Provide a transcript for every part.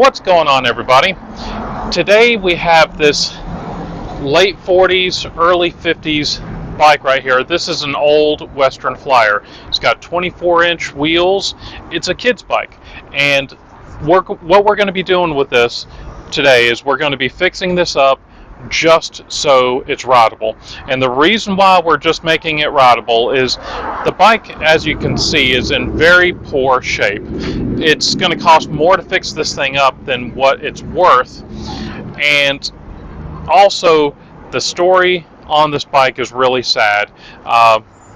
What's going on, everybody? Today we have this late 40s, early 50s bike right here. This is an old Western Flyer. It's got 24-inch wheels. It's a kid's bike. And what we're going to be doing with this today is we're going to be fixing this up just so it's rideable. And the reason why we're just making it rideable is the bike, as you can see, is in very poor shape. It's going to cost more to fix this thing up than what it's worth. And also, the story on this bike is really sad.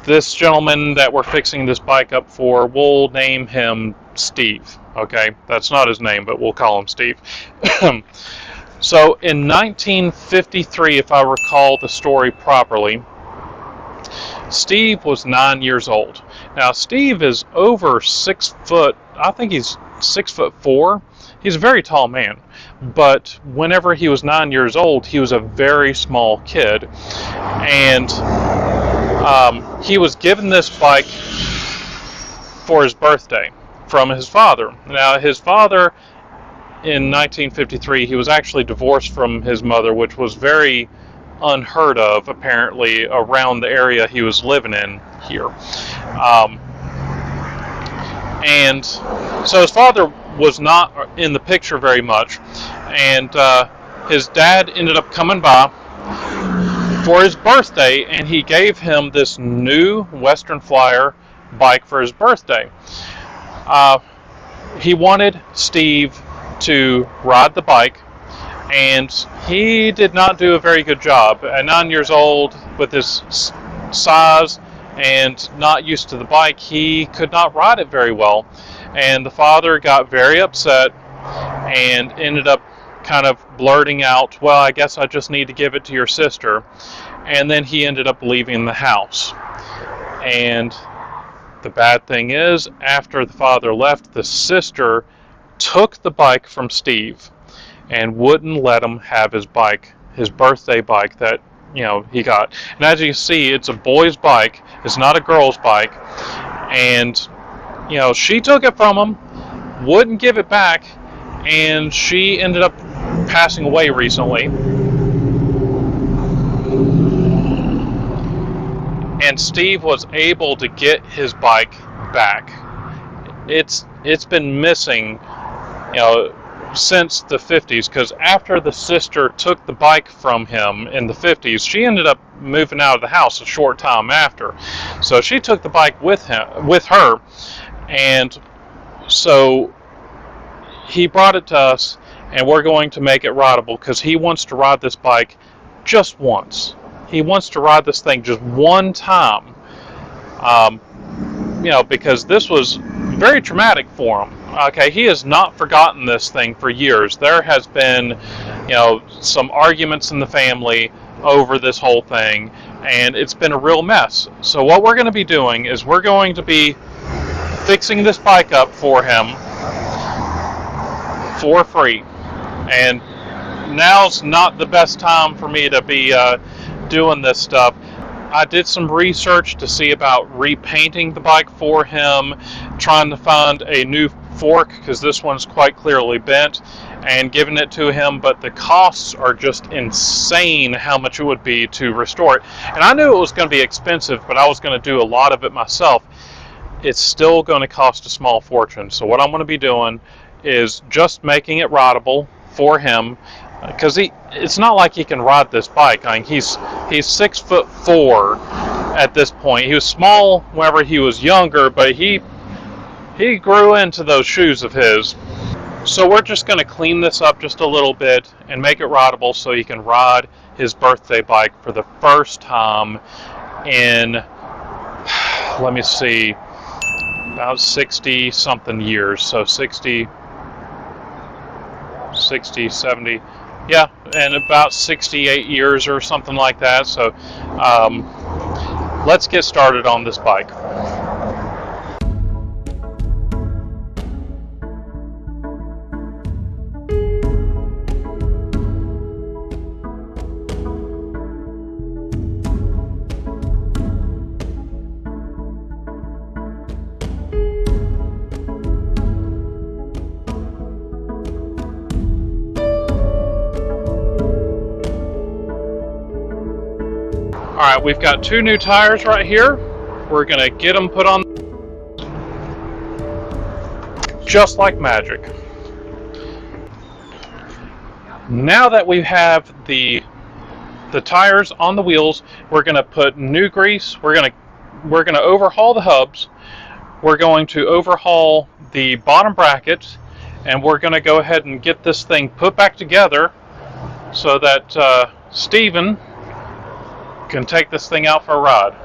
This gentleman that we're fixing this bike up for, we'll name him Steve. Okay, that's not his name, but we'll call him Steve. So in 1953, if I recall the story properly, Steve was 9 years old. Now, Steve is over 6 foot. I think he's 6'4". He's a very tall man. But whenever he was 9 years old, he was a very small kid. And he was given this bike for his birthday from his father. Now, his father, in 1953, he was actually divorced from his mother, which was very unheard of, apparently, around the area he was living in here. And so his father was not in the picture very much, and his dad ended up coming by for his birthday, and he gave him this new Western Flyer bike for his birthday. He wanted Steve to ride the bike, and he did not do a very good job. At 9 years old, with his size and not used to the bike, he could not ride it very well. And the father got very upset and ended up kind of blurting out, "Well, I guess I just need to give it to your sister." And then he ended up leaving the house. And the bad thing is, after the father left, the sister took the bike from Steve and wouldn't let him have his bike, his birthday bike that he got. And as you see, it's a boy's bike. It's not a girl's bike. And she took it from him, wouldn't give it back, and she ended up passing away recently. And Steve was able to get his bike back. It's been missing, since the 50s, because after the sister took the bike from him in the 50s, she ended up moving out of the house a short time after. So she took the bike with her, and so he brought it to us, and we're going to make it rideable because he wants to ride this bike just once. He wants to ride this thing just one time, because this was very traumatic for him. Okay, he has not forgotten this thing for years. There has been, some arguments in the family over this whole thing, and it's been a real mess. So what we're going to be doing is we're going to be fixing this bike up for him for free. And now's not the best time for me to be doing this stuff. I did some research to see about repainting the bike for him, trying to find a new fork, because this one's quite clearly bent, and giving it to him, but the costs are just insane how much it would be to restore it. And I knew it was going to be expensive, but I was going to do a lot of it myself. It's still going to cost a small fortune. So what I'm going to be doing is just making it rideable for him, because it's not like he can ride this bike. I mean, he's 6'4" at this point. He was small whenever he was younger, but he grew into those shoes of his. So we're just going to clean this up just a little bit and make it rideable so he can ride his birthday bike for the first time in, let me see, about 60 something years. So 60, 70, yeah, and about 68 years or something like that. So let's get started on this bike. Alright, we've got 2 new tires right here. We're going to get them put on just like magic. Now that we have the tires on the wheels, we're going to put new grease. We're going to overhaul the hubs. We're going to overhaul the bottom brackets, and we're going to go ahead and get this thing put back together so that Steven can take this thing out for a ride.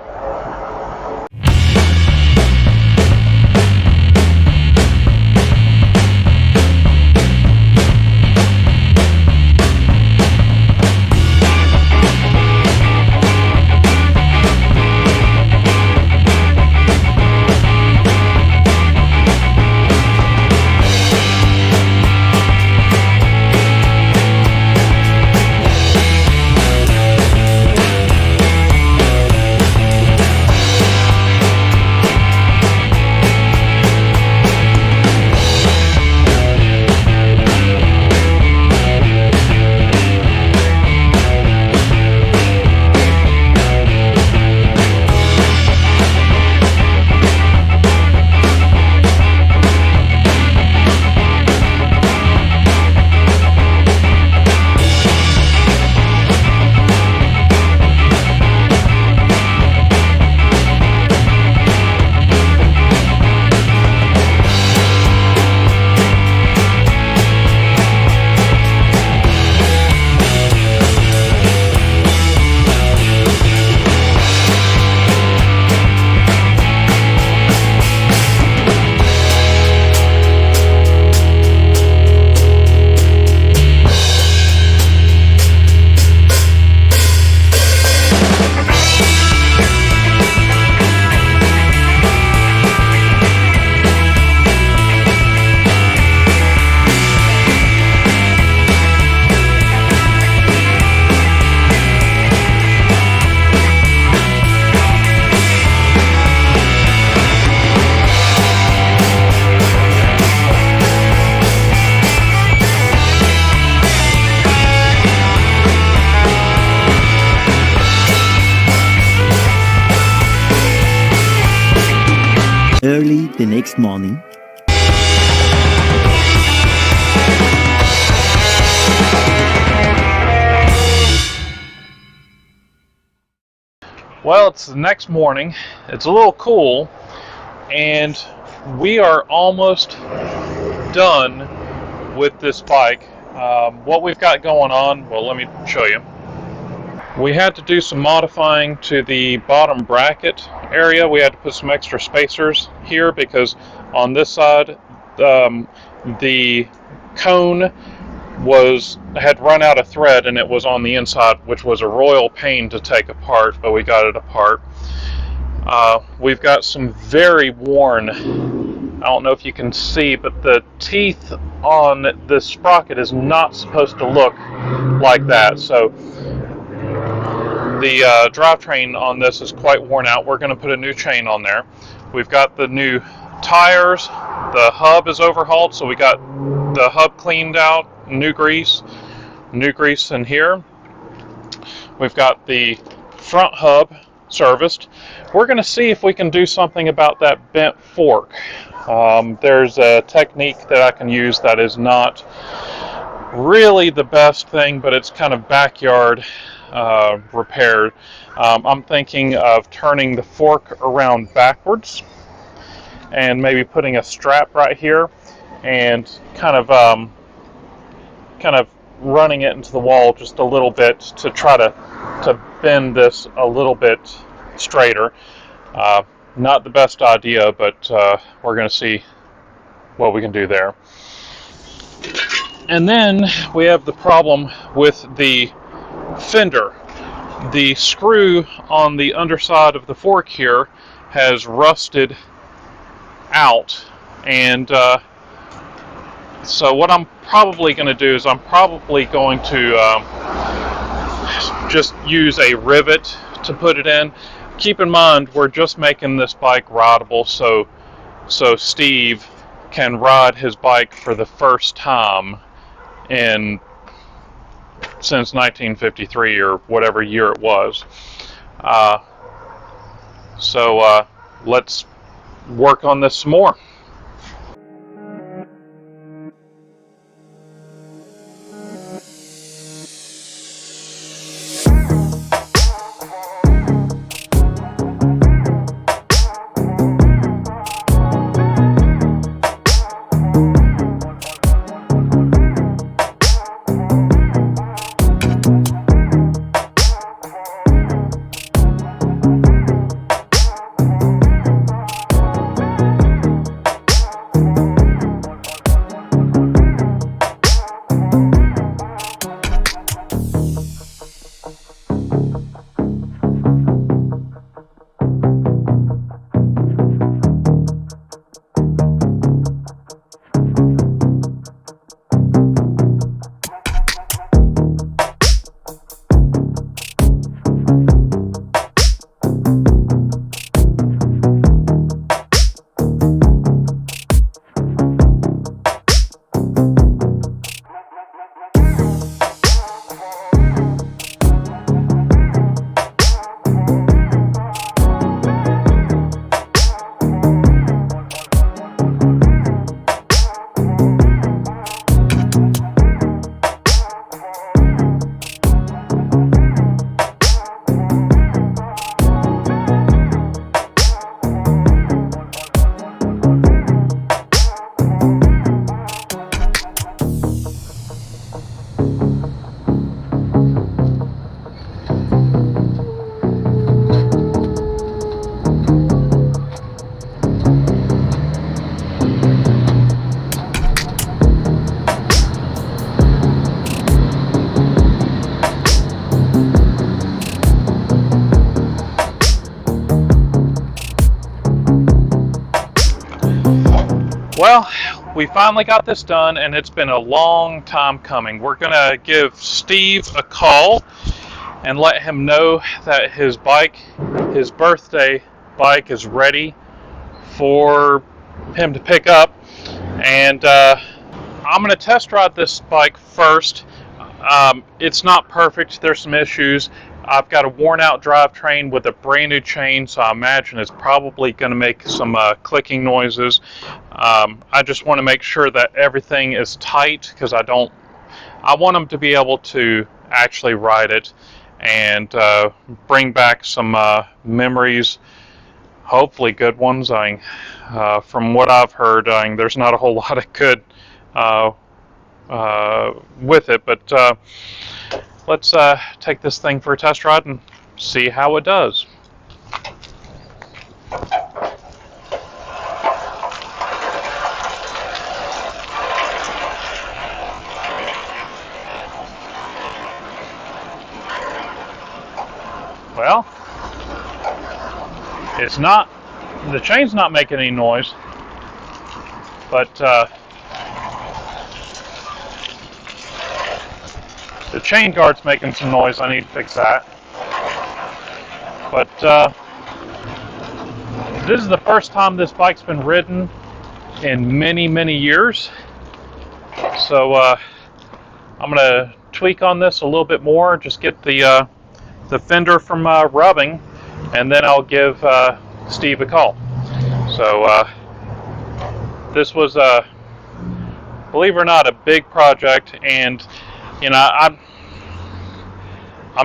Early the next morning. Well, it's the next morning. It's a little cool, and we are almost done with this bike. What we've got going on, well, let me show you. We had to do some modifying to the bottom bracket area. We had to put some extra spacers here because on this side the cone had run out of thread and it was on the inside, which was a royal pain to take apart, but we got it apart. We've got some very worn, I don't know if you can see, but the teeth on this sprocket is not supposed to look like that. So the drivetrain on this is quite worn out. We're going to put a new chain on there. We've got the new tires. The hub is overhauled, so we got the hub cleaned out, new grease in here. We've got the front hub serviced. We're going to see if we can do something about that bent fork. There's a technique that I can use that is not really the best thing, but it's kind of backyard repaired. I'm thinking of turning the fork around backwards and maybe putting a strap right here and kind of running it into the wall just a little bit to try to bend this a little bit straighter. Not the best idea, but we're going to see what we can do there. And then we have the problem with the fender. The screw on the underside of the fork here has rusted out, and so what I'm probably going to do is I'm probably going to just use a rivet to put it in. Keep in mind, we're just making this bike rideable, so Steve can ride his bike for the first time since 1953 or whatever year it was. So let's work on this some more. Well, we finally got this done, and it's been a long time coming. We're going to give Steve a call and let him know that his bike, his birthday bike, is ready for him to pick up. And I'm going to test ride this bike first. It's not perfect. There's some issues. I've got a worn out drivetrain with a brand new chain, so I imagine it's probably going to make some clicking noises. I just want to make sure that everything is tight, because I want them to be able to actually ride it and bring back some memories, hopefully good ones. From what I've heard, there's not a whole lot of good with it, but let's take this thing for a test ride and see how it does. Well, the chain's not making any noise, but the chain guard's making some noise. I need to fix that. But this is the first time this bike's been ridden in many, many years. So I'm going to tweak on this a little bit more, just get the fender from rubbing, and then I'll give Steve a call. So this was, believe it or not, a big project, and I'm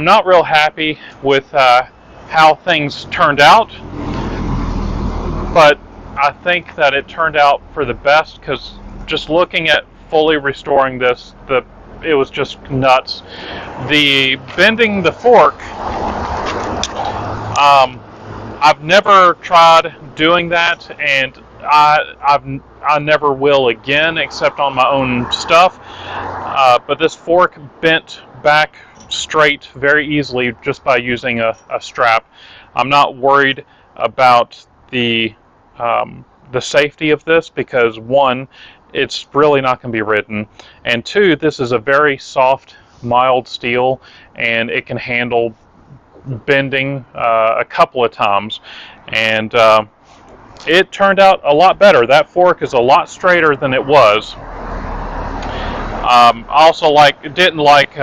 not real happy with how things turned out, but I think that it turned out for the best, because just looking at fully restoring this, it was just nuts. The bending the fork, I've never tried doing that, and I never will again, except on my own stuff. But this fork bent back straight very easily just by using a strap. I'm not worried about the safety of this, because one, it's really not going to be ridden, and two, this is a very soft, mild steel, and it can handle bending a couple of times, and it turned out a lot better. That fork is a lot straighter than it was. Also, didn't like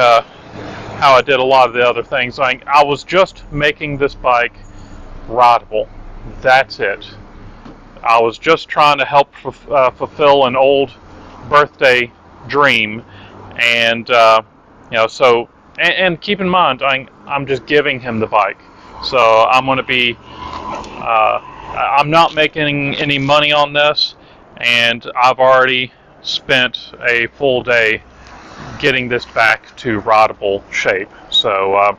how I did a lot of the other things. Like, I was just making this bike rideable. That's it. I was just trying to help fulfill an old birthday dream, and so and keep in mind, I'm just giving him the bike, so I'm going to be. I'm not making any money on this, and I've already spent a full day getting this back to rideable shape. So I'm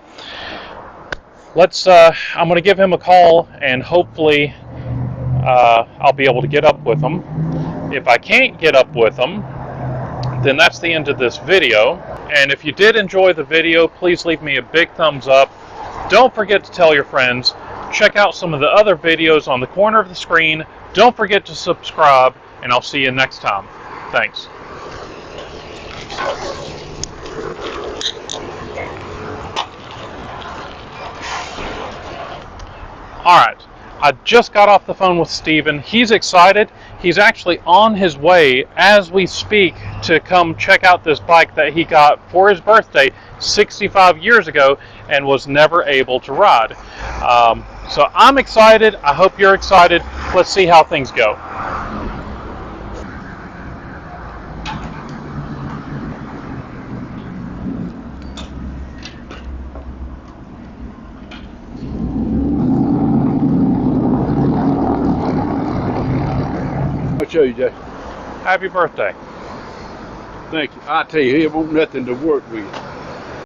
going to give him a call, and hopefully I'll be able to get up with him. If I can't get up with him, then that's the end of this video. And if you did enjoy the video, please leave me a big thumbs up. Don't forget to tell your friends. Check out some of the other videos on the corner of the screen. Don't forget to subscribe, and I'll see you next time. Thanks. Alright, I just got off the phone with Steven. He's excited. He's actually on his way as we speak to come check out this bike that he got for his birthday 65 years ago and was never able to ride. So I'm excited. I hope you're excited. Let's see how things go. I'll show you, Jay. Happy birthday. Thank you. I tell you, he won't nothing to work with.